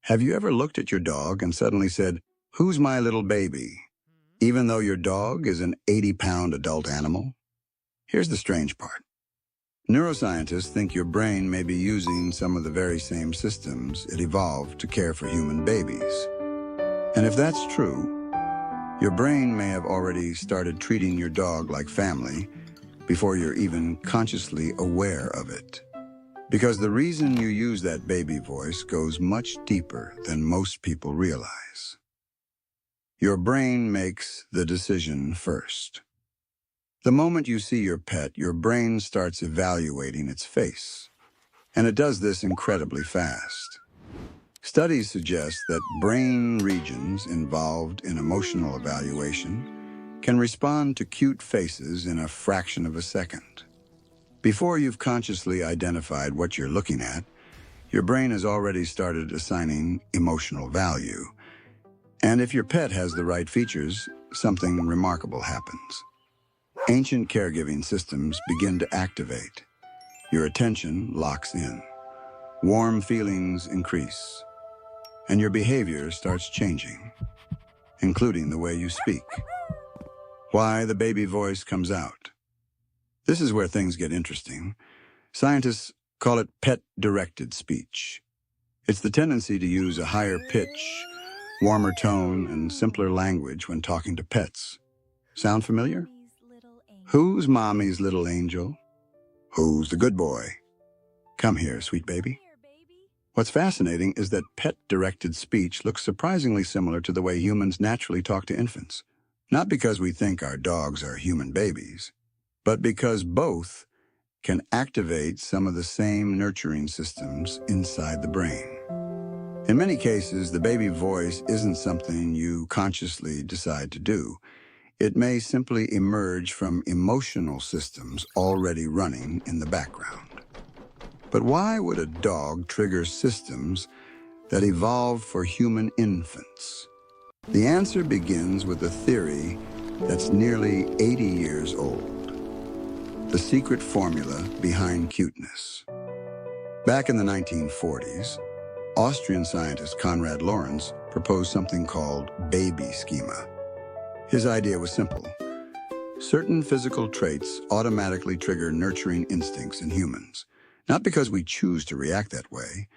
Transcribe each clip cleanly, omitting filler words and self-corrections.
Have you ever looked at your dog and suddenly said, "Who's my little baby?" even though your dog is an 80-pound adult animal? Here's the strange part. Neuroscientists think your brain may be using some of the very same systems it evolved to care for human babies. And if that's true, your brain may have already started treating your dog like family before you're even consciously aware of it. Because the reason you use that baby voice goes much deeper than most people realize. Your brain makes the decision first. The moment you see your pet, your brain starts evaluating its face. And it does this incredibly fast. Studies suggest that brain regions involved in emotional evaluation can respond to cute faces in a fraction of a second. Before you've consciously identified what you're looking at, your brain has already started assigning emotional value. And if your pet has the right features, something remarkable happens. Ancient caregiving systems begin to activate. Your attention locks in. Warm feelings increase. And your behavior starts changing, including the way you speak. Why the baby voice comes out. This is where things get interesting. Scientists call it pet-directed speech. It's the tendency to use a higher pitch, warmer tone, and simpler language when talking to pets. Sound familiar? Who's mommy's little angel? Who's the good boy? Come here, sweet baby. What's fascinating is that pet-directed speech looks surprisingly similar to the way humans naturally talk to infants. Not because we think our dogs are human babies, but because both can activate some of the same nurturing systems inside the brain. In many cases, the baby voice isn't something you consciously decide to do. It may simply emerge from emotional systems already running in the background. But why would a dog trigger systems that evolved for human infants? The answer begins with a theory that's nearly 80 years old. The secret formula behind cuteness. Back in the 1940s, Austrian scientist Konrad Lorenz proposed something called baby schema. His idea was simple. Certain physical traits automatically trigger nurturing instincts in humans, not because we choose to react that way,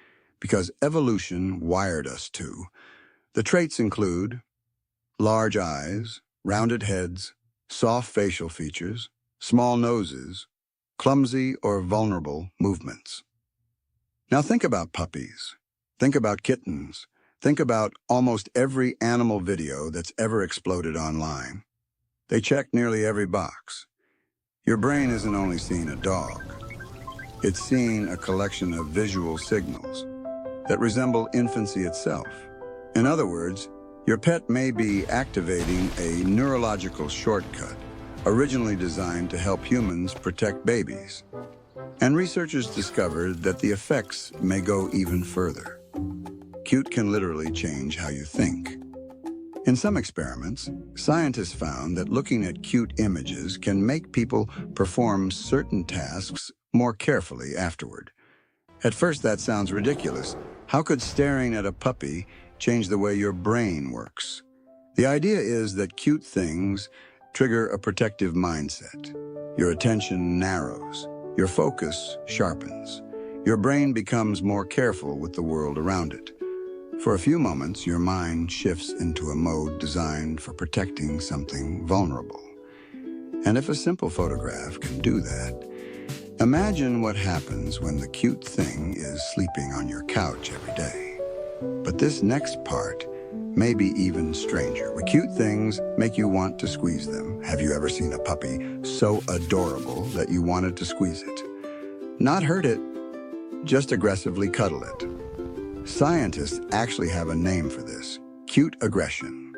because evolution wired us to. The traits include large eyes, rounded heads, soft facial features, small noses, clumsy or vulnerable movements. Now think about puppies. Think about kittens. Think about almost every animal video that's ever exploded online. They check nearly every box. Your brain isn't only seeing a dog. It's seeing a collection of visual signals that resemble infancy itself. In other words, your pet may be activating a neurological shortcut originally designed to help humans protect babies. And researchers discovered that the effects may go even further. Cute can literally change how you think. In some experiments, scientists found that looking at cute images can make people perform certain tasks more carefully afterward. At first, that sounds ridiculous. How could staring at a puppy change the way your brain works? The idea is that cute things trigger a protective mindset. Your attention narrows. Your focus sharpens. Your brain becomes more careful with the world around it. For a few moments, your mind shifts into a mode designed for protecting something vulnerable. And if a simple photograph can do that, imagine what happens when the cute thing is sleeping on your couch every day. But this next part may be even stranger. When cute things make you want to squeeze them. Have you ever seen a puppy so adorable that you wanted to squeeze it? Not hurt it, just aggressively cuddle it. Scientists actually have a name for this: cute aggression.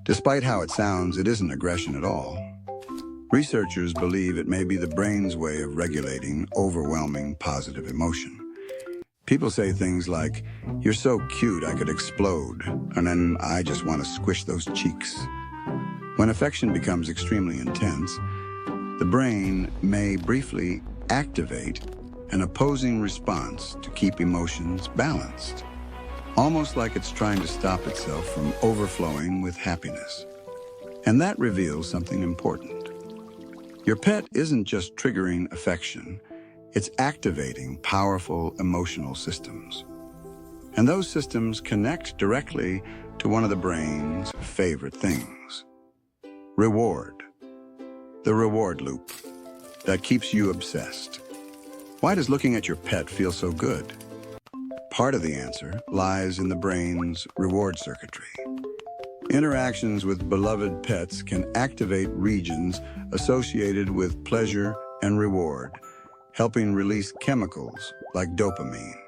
Despite how it sounds, it isn't aggression at all. Researchers believe it may be the brain's way of regulating overwhelming positive emotion. People say things like, "You're so cute, I could explode," and then "I just want to squish those cheeks." When affection becomes extremely intense, the brain may briefly activate an opposing response to keep emotions balanced. almost like it's trying to stop itself from overflowing with happiness. And that reveals something important. Your pet isn't just triggering affection, it's activating powerful emotional systems. And those systems connect directly to one of the brain's favorite things: reward. The reward loop that keeps you obsessed. Why does looking at your pet feel so good? Part of the answer lies in the brain's reward circuitry. Interactions with beloved pets can activate regions associated with pleasure and reward, helping release chemicals like dopamine.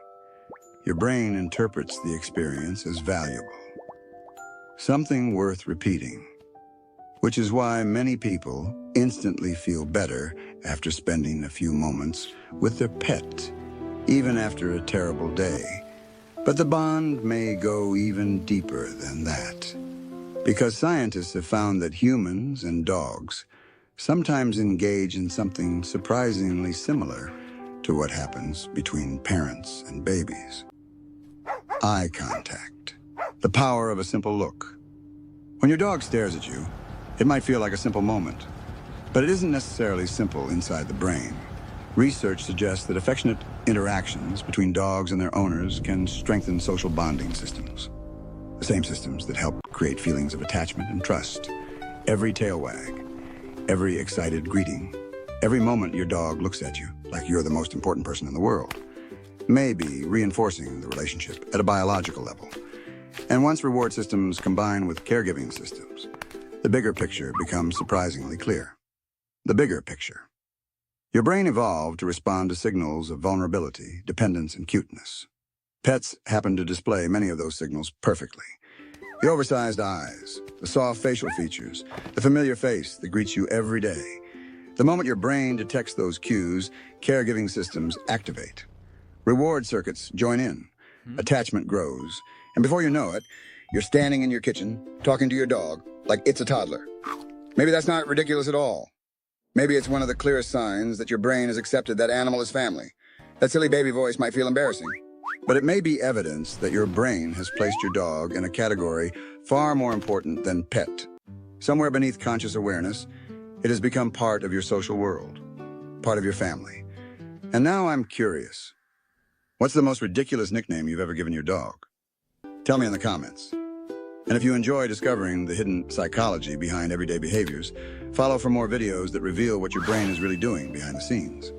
Your brain interprets the experience as valuable, something worth repeating, which is why many people instantly feel better after spending a few moments with their pet, even after a terrible day. But the bond may go even deeper than that, because scientists have found that humans and dogs sometimes engage in something surprisingly similar to what happens between parents and babies. Eye contact. The power of a simple look. When your dog stares at you, it might feel like a simple moment, but it isn't necessarily simple inside the brain. Research suggests that affectionate interactions between dogs and their owners can strengthen social bonding systems. The same systems that help create feelings of attachment and trust. Every tail wag, every excited greeting, every moment your dog looks at you like you're the most important person in the world, may be reinforcing the relationship at a biological level. And once reward systems combine with caregiving systems, the bigger picture becomes surprisingly clear. The bigger picture. Your brain evolved to respond to signals of vulnerability, dependence, and cuteness. Pets happen to display many of those signals perfectly. The oversized eyes, the soft facial features, the familiar face that greets you every day. The moment your brain detects those cues, caregiving systems activate. Reward circuits join in. Attachment grows. And before you know it, you're standing in your kitchen, talking to your dog like it's a toddler. Maybe that's not ridiculous at all. Maybe it's one of the clearest signs that your brain has accepted that animal as family. That silly baby voice might feel embarrassing, but it may be evidence that your brain has placed your dog in a category far more important than pet. Somewhere beneath conscious awareness, it has become part of your social world, part of your family. And now I'm curious. What's the most ridiculous nickname you've ever given your dog? Tell me in the comments. And if you enjoy discovering the hidden psychology behind everyday behaviors, follow for more videos that reveal what your brain is really doing behind the scenes.